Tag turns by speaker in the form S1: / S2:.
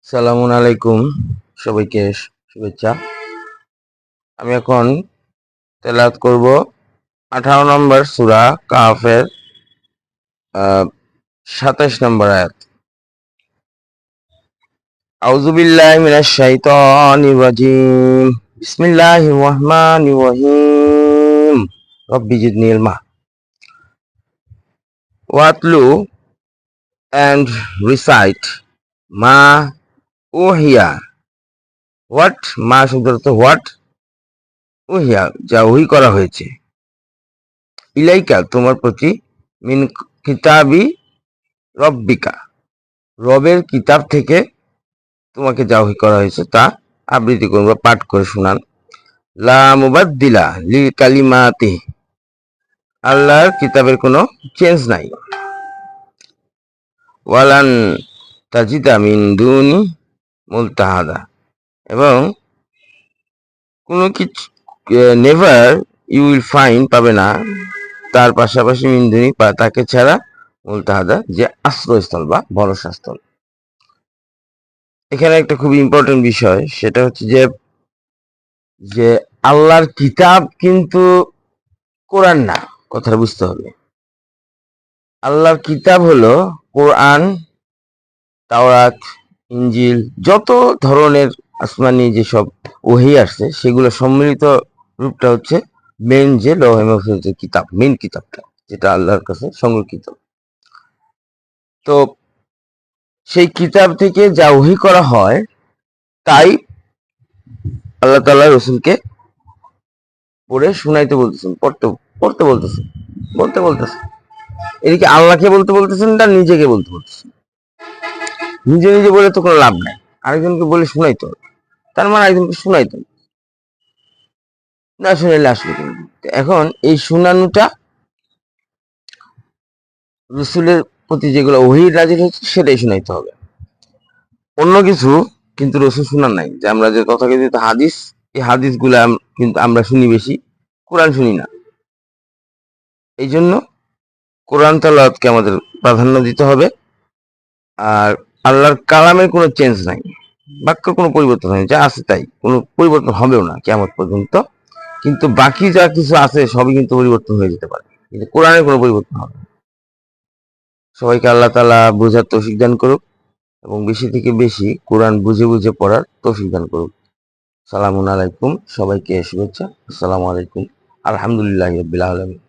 S1: সালামুন আলাইকুম, সবাইকে শুভেচ্ছা। আমি এখন তেলাওয়াত করব 18 নম্বর সূরা কাহফের 27 নম্বর আয়াত। আউযু বিল্লাহি মিনাশ শাইতানির রাজিম। বিসমিল্লাহির রহমানির রহিম। রব্বি জিদনি ইলমা। ওয়াতলু and recite মা উহিয়া। হোয়াট মা শব্দের অর্থ হোয়াট, উহিয়া যা ওহী করা হয়েছে, ইলাইকা তোমার প্রতি, মিন কিতাবি রব্বিকা রবের কিতাব থেকে তোমাকে যা ওহী করা হয়েছে তা আবৃত্তি করুন বা পাঠ করে শোনান। লা মুবাদ্দিলা লিল কালিমাতি, আল্লাহর কিতাবের কোনো চেঞ্জ নাই। ওয়ালান তাজিদা মিন দুনি মুলতাহাদা, এবং কোনো কিছু নেভার ইউ উইল ফাইন্ড পাবে না তার পাশাপাশি মিন্দুনি তাকে ছাড়া মুলতাহাদা যে আশ্রয়স্থল বা ভরসাস্থল। এখানে একটা খুব ইম্পর্টেন্ট বিষয়, সেটা হচ্ছে যে যে আল্লাহর কিতাব কিন্তু কোরআন না, কথাটা বুঝতে হবে। আল্লাহর কিতাব হলো কোরআন, তাওরাত, ইনজিল, যত ধরনের আসমানি যেসব ওহী আসছে সেগুলো সম্মিলিত রূপটা হচ্ছে মেন যে লৌহে মাহফুজের কিতাব, মেন কিতাবটা যেটা আল্লাহর কাছে সংরক্ষিত। তো সেই কিতাব থেকে যা ওহী করা হয় তাই আল্লাহ তাআলা রাসূলকে পড়ে শুনাইতে বলতেছেন, পড়তে বলতেছেন। এদিকে আল্লাহকে বলতে বলতেছেন না নিজেকে বলতে বলতেছেন। নিজে নিজে বলে তো কোনো লাভ নাই, আরেকজনকে বলে শুনাইতে হবে। তার মানে একজনকে শুনাইতে হবে, না শুনাইলে আসবে কেন? এখন এই শুনানোটা রাসূলের প্রতি যেগুলো ওহী নাযিল হচ্ছে সেটাই শুনাইতে হবে। অন্য কিছু কিন্তু রাসূল শুনান নাই। যে আমরা যে তথাকথিত হাদিস, এই হাদিসগুলা কিন্তু আমরা শুনি বেশি, কোরআন শুনি না। এই জন্য কোরআন তেলাওয়াতকে আমাদের প্রাধান্য দিতে হবে। আর আল্লাহর কালামের কোনো চেঞ্জ নাই, বাক্যের কোনো পরিবর্তন হয়নি, যা আছে তাই, কোনো পরিবর্তন হবেও না কিয়ামত পর্যন্ত। কিন্তু বাকি যা কিছু আছে সবই কিন্তু পরিবর্তন হয়ে যেতে পারে, কিন্তু কোরআনের কোনো পরিবর্তন হবে না। সবাইকে আল্লাহ তাআলা বোঝার তৌফিক দান করুক এবং বেশি থেকে বেশি কোরআন বুঝে বুঝে পড়ার তৌফিক দান করুক। সালামুন আলাইকুম, সবাইকে শুভেচ্ছা। আসসালামু আলাইকুম। আলহামদুলিল্লাহি রাব্বিল আলামিন।